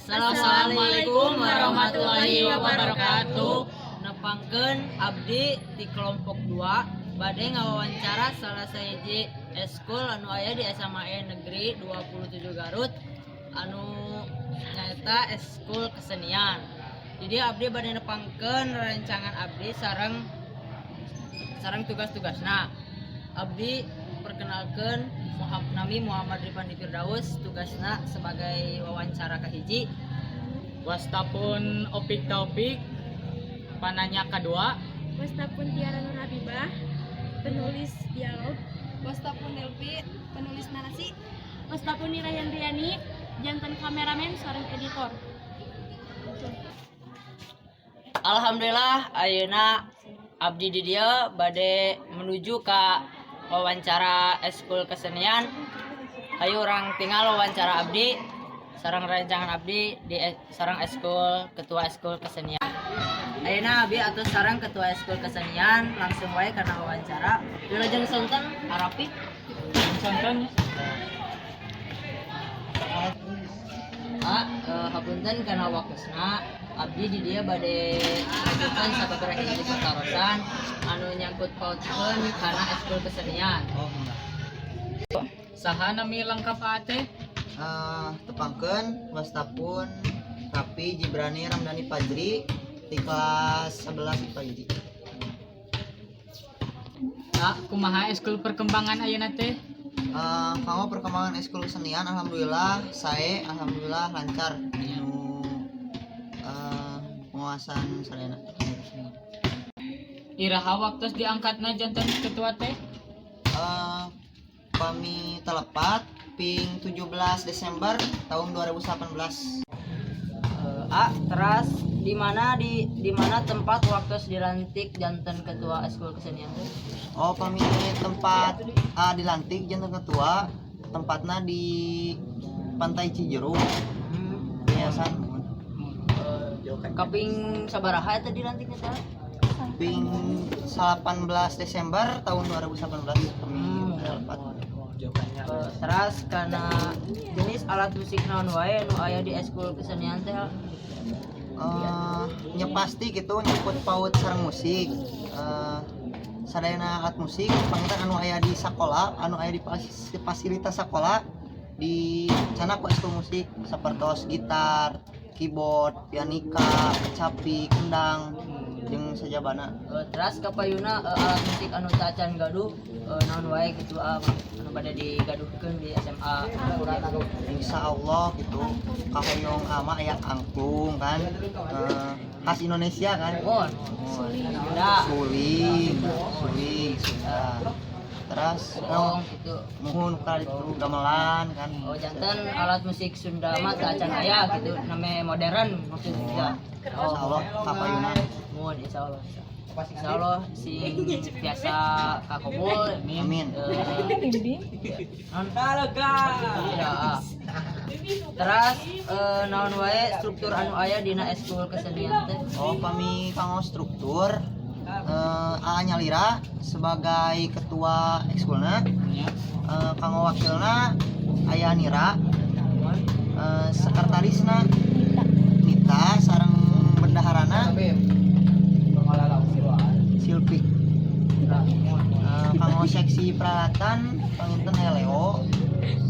Assalamualaikum warahmatullahi wabarakatuh. Nepangkeun abdi di kelompok 2 bade ngawawancara salah sahiji eskul anu aya di SMA Negeri 27 Garut anu nyaeta eskul kesenian. Jadi abdi bade nepangkeun rancangan abdi sareng tugas-tugasna. Abdi perkenalkeun nami Muhammad Rifandi Firdaus, tugasna sebagai wawancara kahiji. Wastapun Opik Taufik, pananya kedua. Wastapun Tiara Nur Habibah, penulis dialog. Wastapun Elvi, penulis narasi. Wastapun Nira Hendriani, jantan kameramen sareng editor. Alhamdulillah ayeuna abdi di dieu bade menuju ka wawancara eskul kesenian. Ayo orang tinggal wawancara abdi sareng rancangan abdi di sareng eskul ketua eskul kesenian. Ayeuna abdi atus sareng ketua eskul kesenian langsung wae karena wawancara. Wilujeng sonten Arapi Sonten hapunten karena waktusna abdi di dia bade ngajukeun sababaraha hiji pertarosan anu nyangkut pautkeun kana eskul kesenian. saha nami lengkap ate? Tepangkeun Wastapun Rapi Jibrani Ramdhani Fajri di kelas 11 IPA hiji. Kumaha eskul perkembangan ayeuna teh? Kanggo perkembangan eskul kesenian alhamdulillah lancar anu penguasaan sarana. Iraha waktos diangkatna janten ketua teh? Kami telepat ping 17 Desember tahun 2018. Teras di mana tempat waktu dilantik janten ketua eskul kesenian teh? Kami tempat dilantik janten ketua tempatnya di Pantai Cijeruk. Yayasan Kaping sabaraha eta dilantiknya teh? ping 18 Desember tahun 2018 kami telepat. Teras karena jenis alat musik naon wae anu aya di eskul kesenian teh? Nya pasti gitu nyangkut paut sareng musik. Sadayana alat musik pangitan anu aya di sekolah, anu aya di fasilitas sekolah di sana ku eskul musik sapertos gitar, keyboard, pianika, kecapi, kendang jeung sajabana. Teras kapayuna alat musik anu tacan gaduh naon wae gitu anu bade digaduhkeun di SMA urang. Insyaallah gitu kahoyong ama aya angklung kan, khas Indonesia kan. Suling sudah. Terus gitu. muhun kali itu gamelan kan. Janten alat musik Sunda mah tacan aya gitu name modern maksudnya. Insyaallah kapayuna. Muhun insyaallah. Insyaallah si biasa kakobul. Amin. Terus naon wae struktur anu aya dina eskul kesenian teh? Kami kanggo struktur Anya Lira sebagai ketua ekskulna, kanggo wakilna aya Nira, sekretarisna Nita sareng bendaharana Silpi. Kanggo seksi peralatan panginten aya Leo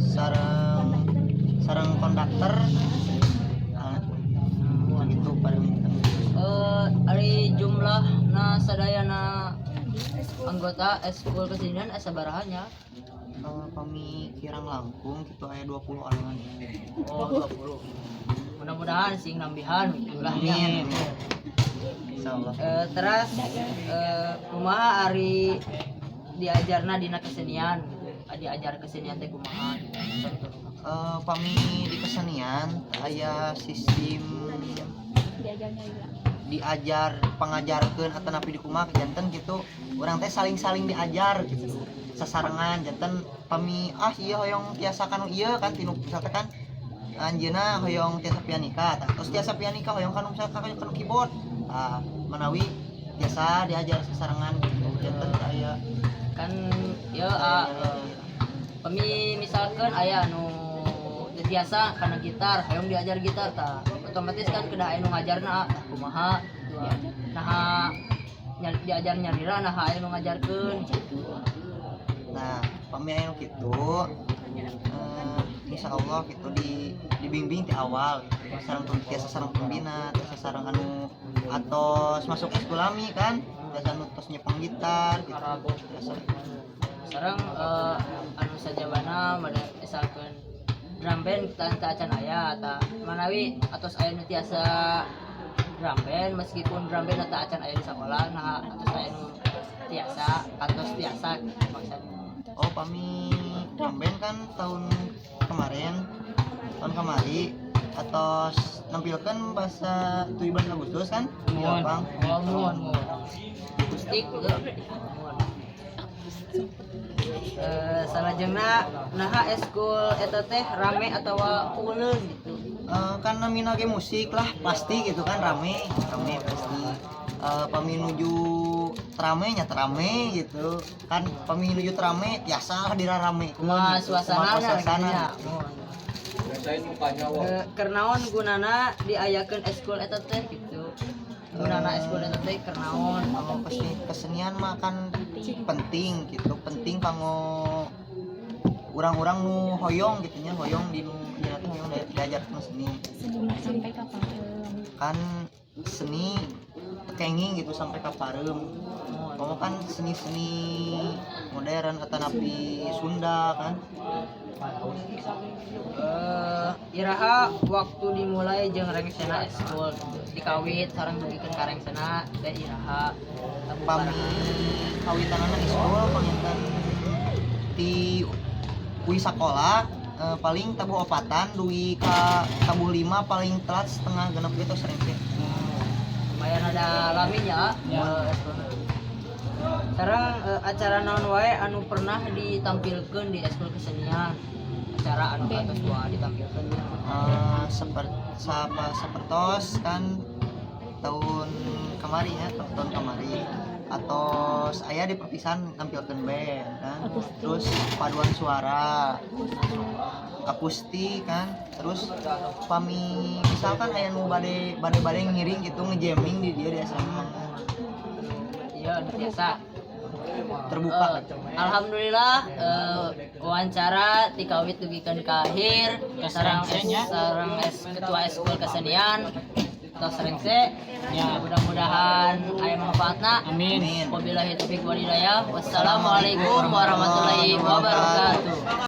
sareng konduktor gitu pada minten. Ari jumlahna sadayana anggota eskul kesenian sabaraha nya? Kami kirang langkung gitu aya 20 orang. 20. Mudah-mudahan sing nambihan jumlahnya. Insyaallah. Terus kumaha ari diajarna dina kesenian? Diajar kesenian teh kumaha? Kami di kesenian aya sistem diajar pangajarkeun atau napi di kumaha janten gitu. Urang teh saling diajar gitu. Sasarengan janten pami ieu hoyong tiasa kanu ieu kan tinu misalkan kan anjeunna hoyong tiasa pianika, terus tiasa pianika hoyong kanu misalkan kanu keyboard. Menawi biasa diajar sasarengan gitu janten aya Kan ya pami misalkan aya anu biasa karena gitar hayang diajar gitar ta otomatis kan kedah aya nu ngajarna tah kumaha nah diajar nyarira nah aya nu ngajarkeun gitu. Nah pami aya nu kitu insya Allah gitu dibimbing di awal gitu. Sareng biasa sareng pembina terus sareng anu atos masuk eskulami kan biasa anu tos nyepeng gitar gitu biasa. Sekarang anu sajabana bade misalkan drum band kita teu acan aya ta manawi atos aya nu tiasa drum band meskipun drum band teu acan aya di sakola nah atos aya nu tiasa maksudnya. Oh pami drum band kan tahun kemari atos nampilkan bahasa 17 Agustus kan di Lapang. Mohon. Akustik juga. Salajengna naha eskul eta teh rame atawa peuleun gitu. Karena mina ge musik lah pasti gitu kan rame pasti. Pami nuju trame nya trame gitu kan pami nuju trame tiasa lah dirarame Kumaha suasana suasana. Kernaon gunana diayakeun eskul eta teh gitu. Gunana eskul eta teh kernaon? Kesenian mah kan penting gitu penting kanggo urang-urang nu hoyong gitu nya hoyong di nu ieu teh hoyong diajarkeun seni sampai kapan kan seni kenging gitu sampai ka pareum. Kamu kan seni-seni modern atau napi Sunda kan. Iraha waktu dimulai jeung rengsena eskul dikawit sareng dugikeun ka rengsena teh iraha Pami kawitanana eskul panginten di kui sakola paling tabuh opatan duwi ka tabuh 5 paling telat setengah genep gitu sering teh. Lumayan ada laminya sekarang acara naon wae anu pernah ditampilkeun di eskul kesenian acara anu atas dua ditampilkeun sepertos kan tahun kemari ya tahun kemari atau saya di perpisahan tampilkeun band kan terus paduan suara akustik kan terus pami misalkan aya nu bade ngiring gitu ngejamming di dia di SMA iya biasa terbuka. Alhamdulillah wawancara tikawit dugikeun ka akhir sareng ketua eskul kesenian tos rengse ya mudah-mudahan aya manfaatna Amin. wabillahi taufiq wal hidayah wassalamualaikum warahmatullahi wabarakatuh.